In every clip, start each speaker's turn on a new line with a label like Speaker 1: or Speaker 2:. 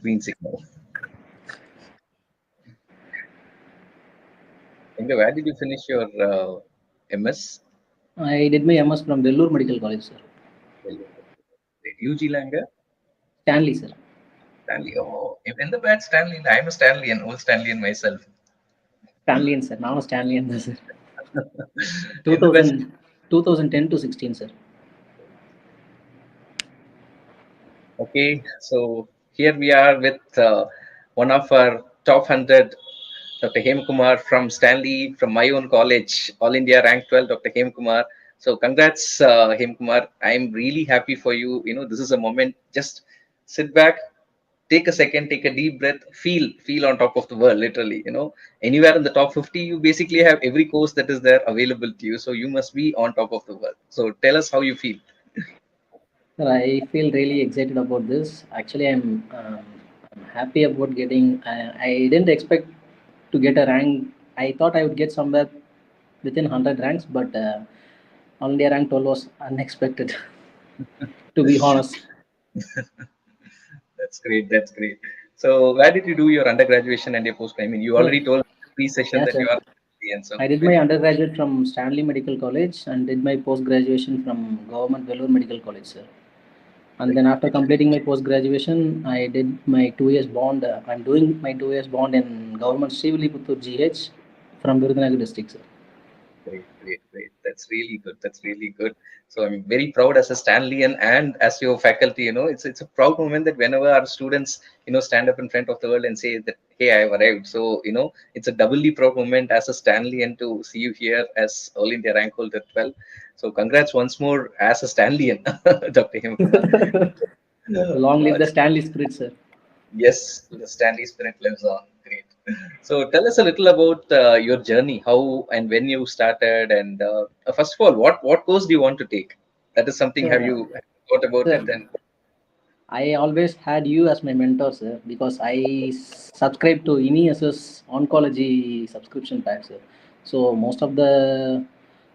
Speaker 1: Green signal. And where did you finish your MS?
Speaker 2: I did my MS from Vellore Medical College, sir.
Speaker 1: UG Langa?
Speaker 2: Stanley, sir.
Speaker 1: Stanley. Oh, in the bad Stanley. I'm a Stanleyan, old Stanleyan myself.
Speaker 2: Stanley, sir. Now Stanley, sir.
Speaker 1: In the best.
Speaker 2: 2010 to 16, sir.
Speaker 1: Okay, so here we are with one of our top 100, Dr. Hema Kumar from Stanley, from my own college, All India Rank 12, Dr. Hema Kumar. So congrats, Hema Kumar. I'm really happy for you. You know, this is a moment. Just sit back, take a second, take a deep breath, feel on top of the world, literally. You know, anywhere in the top 50, you basically have every course that is there available to you. So you must be on top of the world. So tell us how you feel.
Speaker 2: Sir, I feel really excited about this. Actually, I'm happy about getting. I didn't expect to get a rank. I thought I would get somewhere within 100 ranks, but only rank 12 was unexpected. To be honest.
Speaker 1: That's great. That's great. So, where did you do your undergraduation and your post? I mean, you
Speaker 2: Sir,
Speaker 1: already told pre-session
Speaker 2: yeah,
Speaker 1: that you
Speaker 2: sir.
Speaker 1: are and so
Speaker 2: I did my
Speaker 1: very
Speaker 2: undergraduate from Stanley Medical College and did my post graduation from Government Vellore Medical College, sir. And
Speaker 1: great.
Speaker 2: then after completing my post graduation, I did my 2 years bond. I'm doing my 2 years bond in Government Srivilliputtur GH from Virudhunagar district, sir.
Speaker 1: Great, great, great. That's really good. That's really good. So I'm very proud as a Stanleyan and as your faculty. You know, it's a proud moment that whenever our students, you know, stand up in front of the world and say that, hey, I've arrived. So you know, it's a doubly proud moment as a Stanleyan to see you here as All India rank holder 12. So congrats once more as a Stanleyan, Dr. Hema Kumar.
Speaker 2: Long live the Stanley spirit, sir.
Speaker 1: Yes, the Stanley spirit lives on. Great. So tell us a little about your journey, how and when you started, and first of all, what course do you want to take? That is something. Have
Speaker 2: Sir,
Speaker 1: you thought about it?
Speaker 2: sir,
Speaker 1: And
Speaker 2: I always had you as my mentor, sir, because I subscribe to NES's oncology subscription pack, sir. So most of the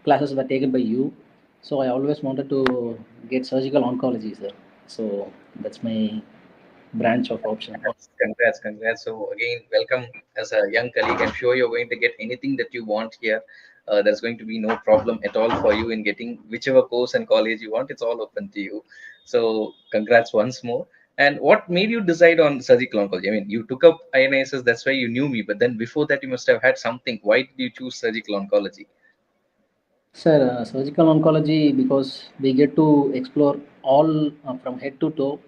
Speaker 2: classes were taken by you. So I always wanted to get surgical oncology, sir. So that's my branch of option.
Speaker 1: congrats, congrats. So again, welcome as a young colleague. I'm sure you're going to get anything that you want here. There's going to be no problem at all for you in getting whichever course and college you want. It's all open to you. So congrats once more. And what made you decide on surgical oncology? I mean, you took up INISS, that's why you knew me. But then before that, you must have had something. Why did you choose surgical oncology?
Speaker 2: Sir, surgical oncology because we get to explore all from head to toe.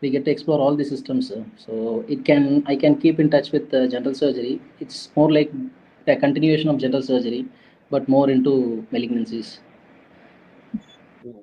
Speaker 2: We get to explore all the systems, sir. So I can keep in touch with general surgery. It's more like a continuation of general surgery, but more into malignancies.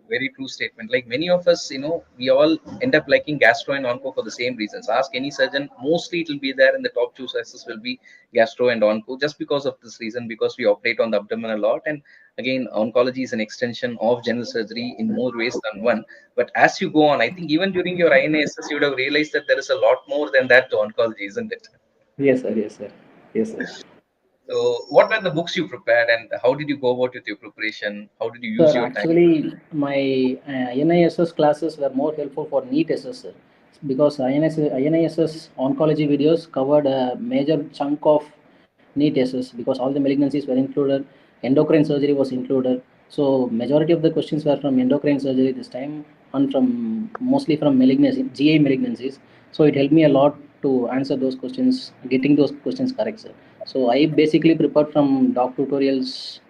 Speaker 1: Very true statement. Like many of us, you know, we all end up liking gastro and onco for the same reasons. Ask any surgeon, mostly it will be there in the top two choices will be gastro and onco, just because of this reason, because we operate on the abdomen a lot. And again, oncology is an extension of general surgery in more ways than one. But as you go on, I think even during your INASS, you would have realized that there is a lot more than that to oncology, isn't it?
Speaker 2: Yes, sir. Yes, sir. Yes, sir.
Speaker 1: So, what were the books you prepared, and how did you go about with your preparation? How did you use
Speaker 2: Sir,
Speaker 1: your time?
Speaker 2: actually, my NISS classes were more helpful for NEET SS, sir, because INISS oncology videos covered a major chunk of NEET SS because all the malignancies were included, endocrine surgery was included. So majority of the questions were from endocrine surgery this time and from mostly from malignancy, GI malignancies. So it helped me a lot to answer those questions, getting those questions correct, sir. So I basically prepared from doc tutorials,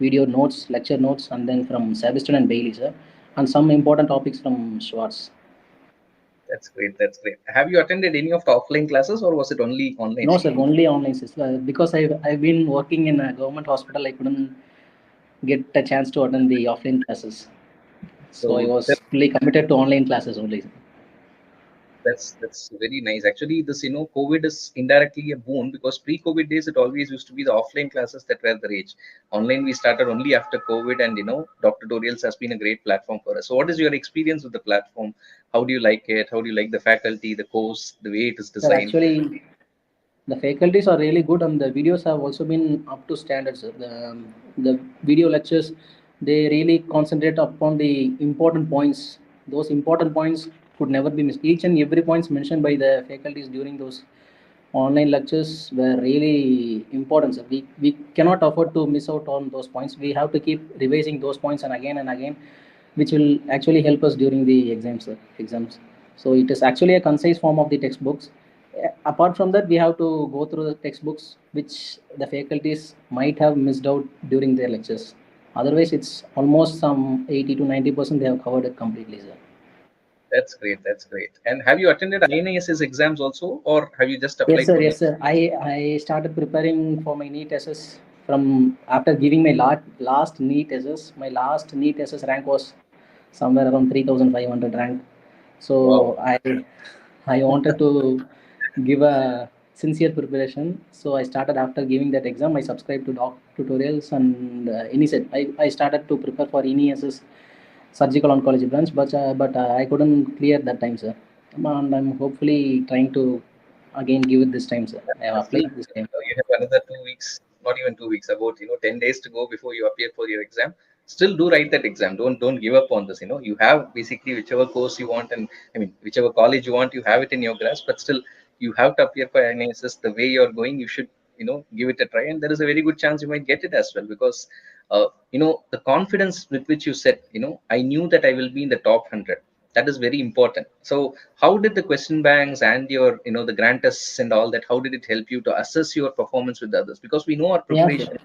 Speaker 2: video notes, lecture notes, and then from Sebastian and Bailey, sir, and some important topics from Schwartz.
Speaker 1: That's great. That's great. Have you attended any of the offline classes or was it only online?
Speaker 2: No, sir, only online, sir. Because I've been working in a government hospital, I couldn't get a chance to attend the offline classes. So I
Speaker 1: So
Speaker 2: was fully committed to online classes only.
Speaker 1: that's very nice. Actually, this COVID is indirectly a boon because pre-COVID days it always used to be the offline classes that were the rage. Online we started only after COVID, and Dr. Tutorials has been a great platform for us. So, what is your experience with the platform? How do you like it? How do you like the faculty, the course, the way it is
Speaker 2: Sir,
Speaker 1: designed?
Speaker 2: actually, the faculties are really good, and the videos have also been up to standards. Sir. The video lectures, they really concentrate upon the important points. Those important points could never be missed. Each and every points mentioned by the faculties during those online lectures were really important. So we cannot afford to miss out on those points. We have to keep revising those points and again, which will actually help us during the exams. So it is actually a concise form of the textbooks. Apart from that, we have to go through the textbooks which the faculties might have missed out during their lectures. Otherwise, it's almost some 80 to 90% they have covered it completely, sir.
Speaker 1: That's great. That's great. And have you attended INAS's exams also, or have you just
Speaker 2: Yes,
Speaker 1: applied
Speaker 2: sir.
Speaker 1: for
Speaker 2: Yes,
Speaker 1: NEET?
Speaker 2: sir. I started preparing for my NEET SS from after giving my last NEET SS. My last NEET SS rank was somewhere around 3,500 rank. So
Speaker 1: Wow.
Speaker 2: I wanted to give a sincere preparation. So I started after giving that exam. I subscribed to doc tutorials and INISET. I started to prepare for INESS surgical oncology branch, but I couldn't clear that time, sir. And I'm hopefully trying to again give it this time, sir. I have
Speaker 1: Still,
Speaker 2: applied this time.
Speaker 1: you have another 2 weeks, not even 2 weeks, about 10 days to go before you appear for your exam. Still, do write that exam. Don't give up on this. You have basically whichever course you want, and I mean whichever college you want, you have it in your grasp. But still, you have to appear for NASS. The way you're going, you should give it a try, and there is a very good chance you might get it as well because the confidence with which you said, I knew that I will be in the top 100. That is very important. So how did the question banks and your the grant tests and all that, how did it help you to assess your performance with others? Because we know our
Speaker 2: Yeah, sir.
Speaker 1: preparation.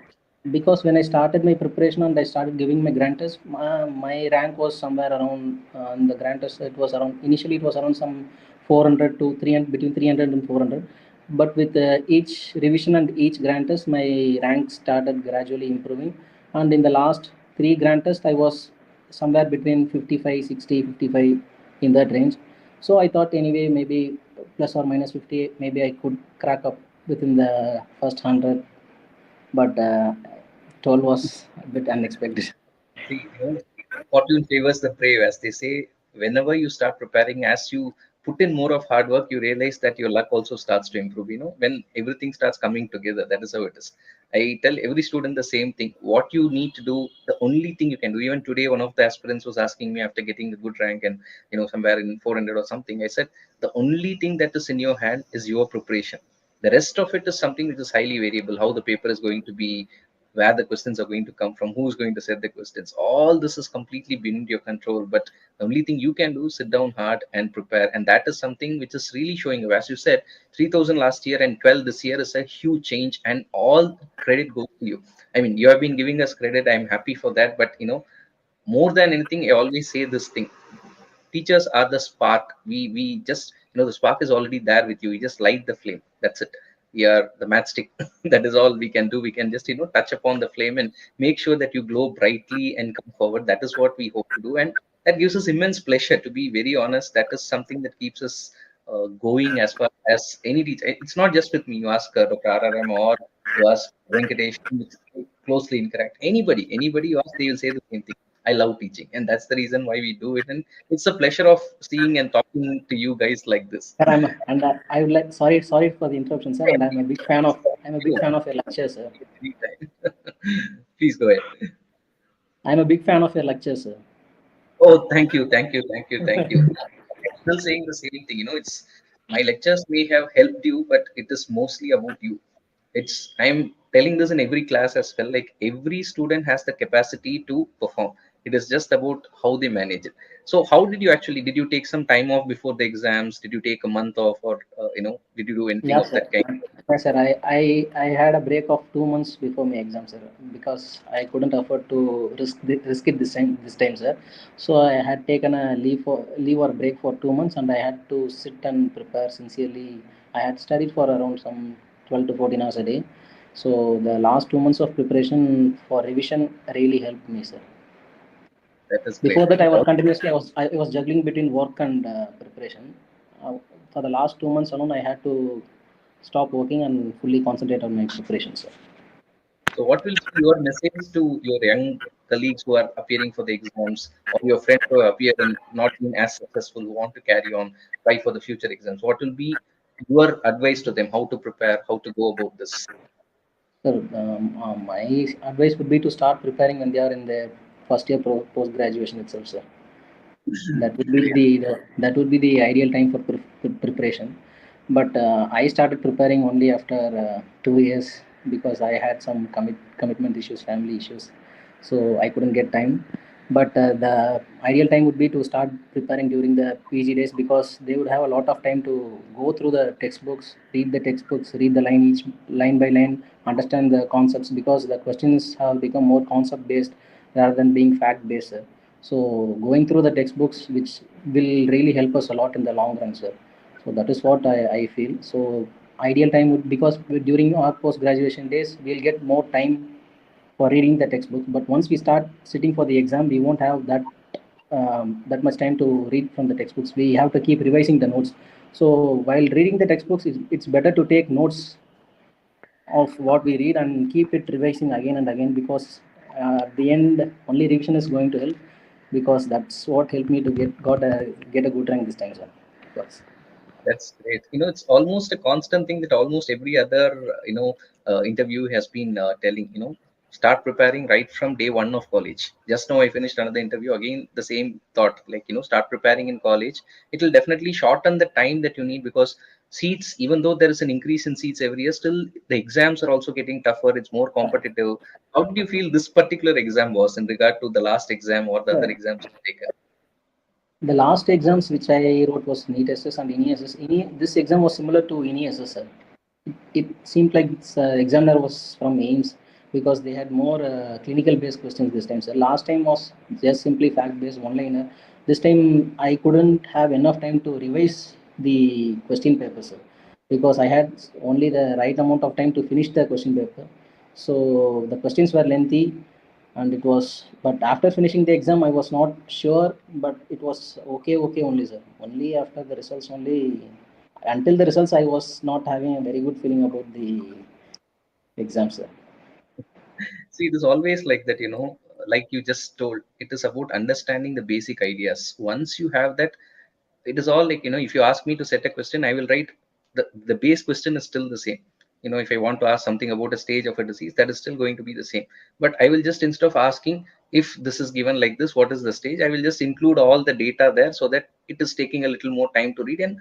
Speaker 2: Because when I started my preparation and I started giving my grant test, my rank was somewhere around in the grant test. It was around initially it was around some 400 to 300, between 300 and 400. But with each revision and each grant test, my rank started gradually improving. And in the last three grant tests, I was somewhere between 55, 60, 55 in that range. So I thought anyway, maybe plus or minus 50, maybe I could crack up within the first 100, but toll was a bit unexpected.
Speaker 1: See, fortune favors the brave, as they say. Whenever you start preparing, as you put in more of hard work, you realize that your luck also starts to improve. When everything starts coming together, that is how it is. I tell every student the same thing. What you need to do, the only thing you can do. Even today, one of the aspirants was asking me after getting a good rank and somewhere in 400 or something. I said the only thing that is in your hand is your preparation. The rest of it is something which is highly variable. How the paper is going to be, where the questions are going to come from, who's going to set the questions. All this is completely beyond your control. But the only thing you can do is sit down hard and prepare. And that is something which is really showing you. As you said, 3,000 last year and 12 this year is a huge change, and all credit goes to you. I mean, you have been giving us credit. I'm happy for that. But more than anything, I always say this thing: teachers are the spark. We just the spark is already there with you. You just light the flame. That's it. We are the matchstick. That is all we can do. We can just touch upon the flame and make sure that you glow brightly and come forward. That is what we hope to do, and that gives us immense pleasure. To be very honest, that is something that keeps us going. As far as any teacher, it's not just with me. You ask Dr. RRM, or you ask Venkatesh, it's closely incorrect. Anybody you ask, they will say the same thing: I love teaching, and that's the reason why we do it. And it's a pleasure of seeing and talking to you guys like this.
Speaker 2: Sir, I would like sorry for the interruption, sir. And I'm a big fan of your lectures, sir.
Speaker 1: Anytime. Please go ahead.
Speaker 2: I'm a big fan of your lectures, sir.
Speaker 1: Oh, thank you. I'm still saying the same thing. It's my lectures may have helped you, but it is mostly about you. I'm telling this in every class as well. Like every student has the capacity to perform. It is just about how they manage it. So, how did you take some time off before the exams? Did you take a month off, or did you do anything
Speaker 2: Yeah,
Speaker 1: of
Speaker 2: sir.
Speaker 1: that kind?
Speaker 2: Yes, sir. I had a break of 2 months before my exam, sir, because I couldn't afford to risk it this time, sir. So I had taken a leave or break for 2 months, and I had to sit and prepare sincerely. I had studied for around some 12 to 14 hours a day. So the last 2 months of preparation for revision really helped me, sir.
Speaker 1: That is great.
Speaker 2: Before that, I was juggling between work and preparation. For the last 2 months alone, I had to stop working and fully concentrate on my preparation, sir.
Speaker 1: So, what will be your message to your young colleagues who are appearing for the exams, or your friends who have appeared and not been as successful, who want to carry on, try for the future exams? What will be your advice to them? How to prepare? How to go about this?
Speaker 2: Sir, my advice would be to start preparing when they are in their first year post graduation itself, sir. That would be that would be the ideal time for preparation. But I started preparing only after 2 years because I had some commitment issues, family issues, so I couldn't get time. But the ideal time would be to start preparing during the PG days, because they would have a lot of time to go through the textbooks, read the line each line by line, understand the concepts, because the questions have become more concept based rather than being fact based. So going through the textbooks, which will really help us a lot in the long run, sir. So that is what I feel. So ideal time would, because during our post graduation days we'll get more time for reading the textbook, but once we start sitting for the exam we won't have that much time to read from the textbooks. We have to keep revising the notes. So while reading the textbooks, it's better to take notes of what we read and keep it revising again and again, because at the end only revision is going to help, because that's what helped me to get a good rank this time, sir. Because
Speaker 1: That's great. It's almost a constant thing that almost every other, interview has been telling, start preparing right from day one of college. Just now I finished another interview. Again, the same thought, like, start preparing in college. It will definitely shorten the time that you need, because seats, even though there is an increase in seats every year, still the exams are also getting tougher. It's more competitive. How did you feel this particular exam was in regard to the last exam or the other
Speaker 2: sir,
Speaker 1: exams you've taken?
Speaker 2: the last exams which I wrote was NEET SS and NESS. This exam was similar to NESS, sir. It seemed like this examiner was from AIMS, because they had more clinical based questions this time. So last time was just simply fact based one liner. This time I couldn't have enough time to revise the question paper, sir, because I had only the right amount of time to finish the question paper. So the questions were lengthy, and it was. But after finishing the exam, I was not sure, but it was okay only, sir. Only after the results only. Until the results, I was not having a very good feeling about the exam, sir.
Speaker 1: See, it is always like that, like you just told, it is about understanding the basic ideas. Once you have that, it is all like, if you ask me to set a question, I will write the base question is still the same. If I want to ask something about a stage of a disease, that is still going to be the same. But I will just, instead of asking if this is given like this, what is the stage, I will just include all the data there so that it is taking a little more time to read, and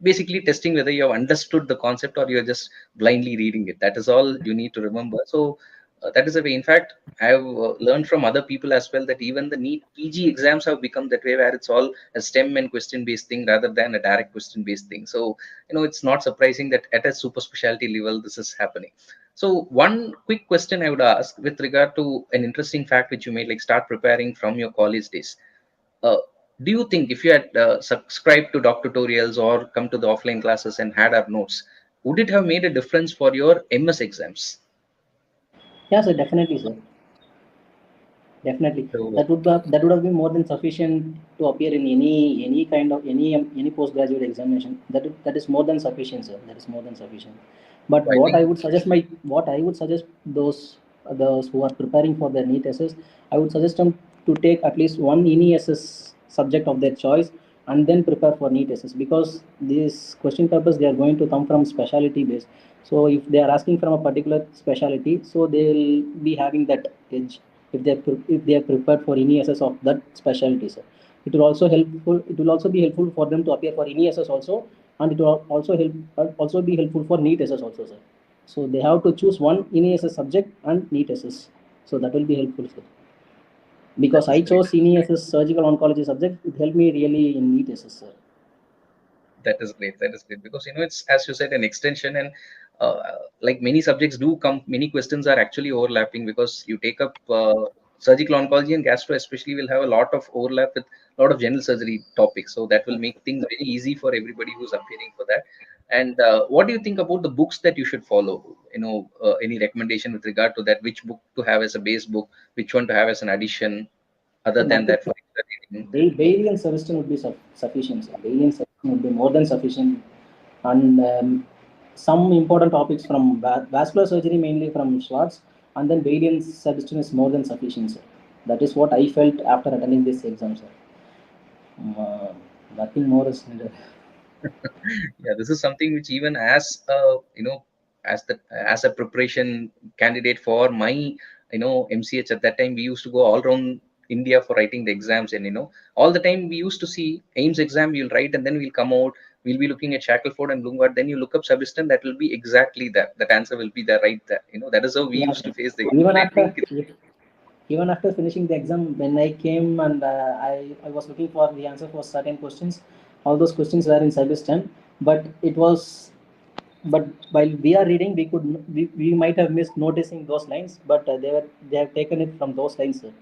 Speaker 1: basically testing whether you have understood the concept or you're just blindly reading it. That is all you need to remember. So that is the way. In fact, I have learned from other people as well that even the NEET PG exams have become that way, where it's all a STEM and question based thing rather than a direct question based thing. So, it's not surprising that at a super specialty level, this is happening. So, one quick question I would ask with regard to an interesting fact which you made, like start preparing from your college days. Uh, do you think if you had subscribed to doc tutorials or come to the offline classes and had our notes, would it have made a difference for your MS exams?
Speaker 2: Yeah, sir, definitely, sir. Definitely,
Speaker 1: So,
Speaker 2: that would have been more than sufficient to appear in any kind of any postgraduate examination. That is more than sufficient, sir. That is more than sufficient. But
Speaker 1: I think
Speaker 2: what I would suggest those who are preparing for their NEET SS, I would suggest them to take at least one NESS subject of their choice and then prepare for NEET SS, because these question papers they are going to come from specialty based. So if they are asking from a particular specialty, so they will be having that edge if if they are prepared for any SS of that specialty, sir. It will also be helpful for them to appear for any SS also, and it will also be helpful for NEET SS also, sir. So they have to choose one NESS subject and NEET SS. So that will be helpful, sir.
Speaker 1: that
Speaker 2: Because
Speaker 1: is
Speaker 2: I
Speaker 1: great.
Speaker 2: chose NESS surgical oncology subject, it helped me really in NEET SS, sir.
Speaker 1: That is great. That is great, because it's, as you said, an extension, and like many subjects do come, many questions are actually overlapping, because you take up surgical oncology and gastro, especially, will have a lot of overlap with a lot of general surgery topics. So that will make things very easy for everybody who's appearing for that. And what do you think about the books that you should follow? Any recommendation with regard to that? Which book to have as a base book? Which one to have as an addition? Other
Speaker 2: So
Speaker 1: than
Speaker 2: nothing.
Speaker 1: that, for extra reading?
Speaker 2: Bailey and Sebastian would be sufficient, sir. Bailey and Sebastian would be more than sufficient. And some important topics from vascular surgery, mainly from Schwartz, and then Bailey and Sebastian is more than sufficient, sir. That is what I felt after attending this exam, sir. Uh, Nothing more is needed.
Speaker 1: Yeah, this is something which, even as as a preparation candidate for my MCH, at that time we used to go all around India for writing the exams. And all the time we used to see AIMS exam, you'll write and then we'll come out, we'll be looking at Shackleford and Bloomberg. Then you look up Subiston, that will be exactly that. That answer will be there right there. That is how we
Speaker 2: Yeah,
Speaker 1: used to
Speaker 2: sir.
Speaker 1: face the exam.
Speaker 2: Even
Speaker 1: I
Speaker 2: after
Speaker 1: think
Speaker 2: even after finishing the exam, when I came and I was looking for the answer for certain questions, all those questions were in service 10, but it was but while we are reading, we might have missed noticing those lines, but they have taken it from those lines, sir.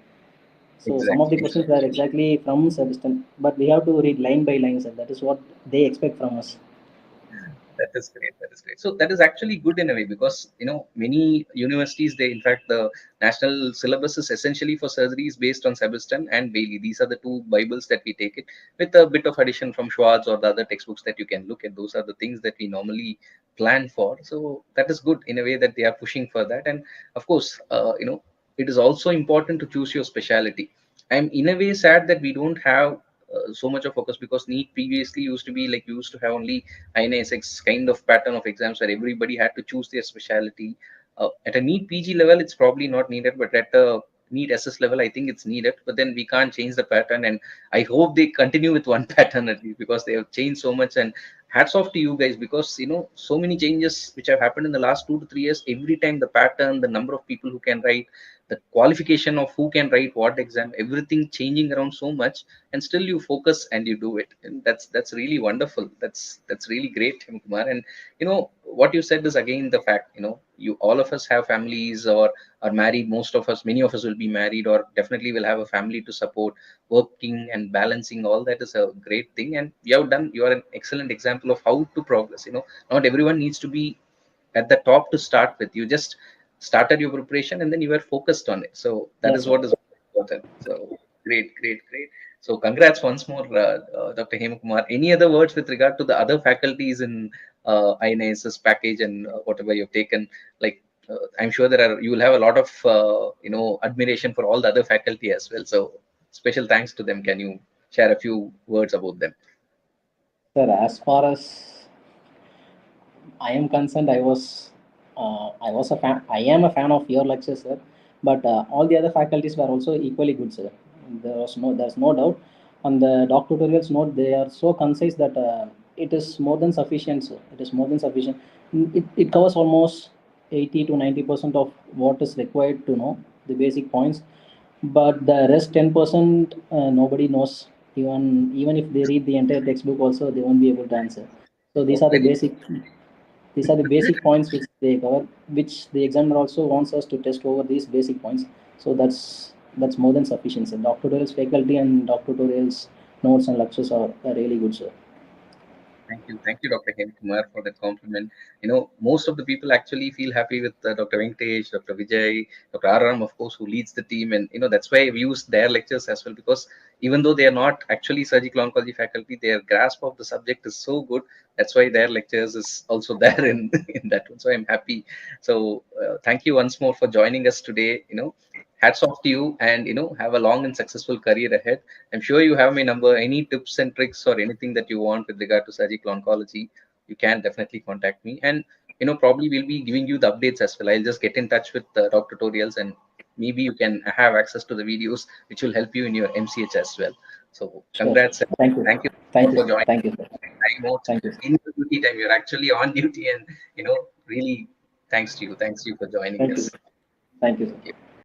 Speaker 2: So some of the
Speaker 1: exactly.
Speaker 2: questions were exactly from service 10, but we have to read line by line, sir. That is what they expect from us.
Speaker 1: That is great. That is great. So that is actually good in a way, because many universities, they in fact the national syllabus is essentially for surgeries based on Sebastian and Bailey. These are the two Bibles that we take it, with a bit of addition from Schwartz or the other textbooks that you can look at. Those are the things that we normally plan for. So that is good in a way that they are pushing for that. And of course, it is also important to choose your specialty. I'm in a way sad that we don't have so much of focus, because NEET previously used to be like, we used to have only INSX kind of pattern of exams where everybody had to choose their specialty. At a NEET PG level, it's probably not needed, but at a NEET SS level, I think it's needed. But then we can't change the pattern, and I hope they continue with one pattern at least, because they have changed so much. And hats off to you guys, because so many changes which have happened in the last 2 to 3 years. Every time the pattern, the number of people who can write, the qualification of who can write what exam, everything changing around so much, and still you focus and you do it. And that's really wonderful. That's really great, Kumar. And what you said is again the fact. You, all of us have families or are married. Most of us, many of us will be married, or definitely will have a family to support. Working and balancing all that is a great thing, and you are an excellent example of how to progress. Not everyone needs to be at the top to start with. You just started your preparation and then you were focused on it. So that
Speaker 2: Yes,
Speaker 1: is
Speaker 2: sir.
Speaker 1: what is important. So great, great, great. So congrats once more, Dr. Hema Kumar. Any other words with regard to the other faculties in INAS's package, and whatever you've taken? Like, I'm sure you will have a lot of admiration for all the other faculty as well. So special thanks to them. Can you share a few words about them?
Speaker 2: Sir, as far as I am concerned, I was a fan. I am a fan of your lectures, sir. But all the other faculties were also equally good, sir. There's no doubt. On the doc tutorials note, they are so concise that it is more than sufficient, sir. It is more than sufficient. It covers almost 80 to 90% of what is required to know the basic points. But the rest 10%, nobody knows. Even if they read the entire textbook, also they won't be able to answer. So
Speaker 1: Oh, very
Speaker 2: these are the basic points which they cover, which the examiner also wants us to test over these basic points. So that's more than sufficient, sir. Doc tutorials faculty and doc tutorials notes and lectures are really good, sir.
Speaker 1: Thank you, Dr. Hem Kumar, for that compliment. Most of the people actually feel happy with Dr. Venkatesh, Dr. Vijay, Dr. Aram, of course, who leads the team, and that's why we use their lectures as well, because even though they are not actually surgical oncology faculty, their grasp of the subject is so good. That's why their lectures is also there in in that one. So I'm happy. So thank you once more for joining us today. Hats off to you, and have a long and successful career ahead. I'm sure you have my number. Any tips and tricks or anything that you want with regard to surgical oncology, you can definitely contact me. And probably we'll be giving you the updates as well. I'll just get in touch with the doc tutorials, and maybe you can have access to the videos, which will help you in your MCH as well. So
Speaker 2: Sure, sir.
Speaker 1: congrats, and
Speaker 2: Thank you.
Speaker 1: thank you
Speaker 2: Thank you,
Speaker 1: for
Speaker 2: sir.
Speaker 1: joining.
Speaker 2: Thank you, sir.
Speaker 1: Time out
Speaker 2: Thank you, sir.
Speaker 1: in your duty time. You're actually on duty, and really thanks to you. Thanks to you for joining
Speaker 2: Thank you.
Speaker 1: us.
Speaker 2: Thank you, sir.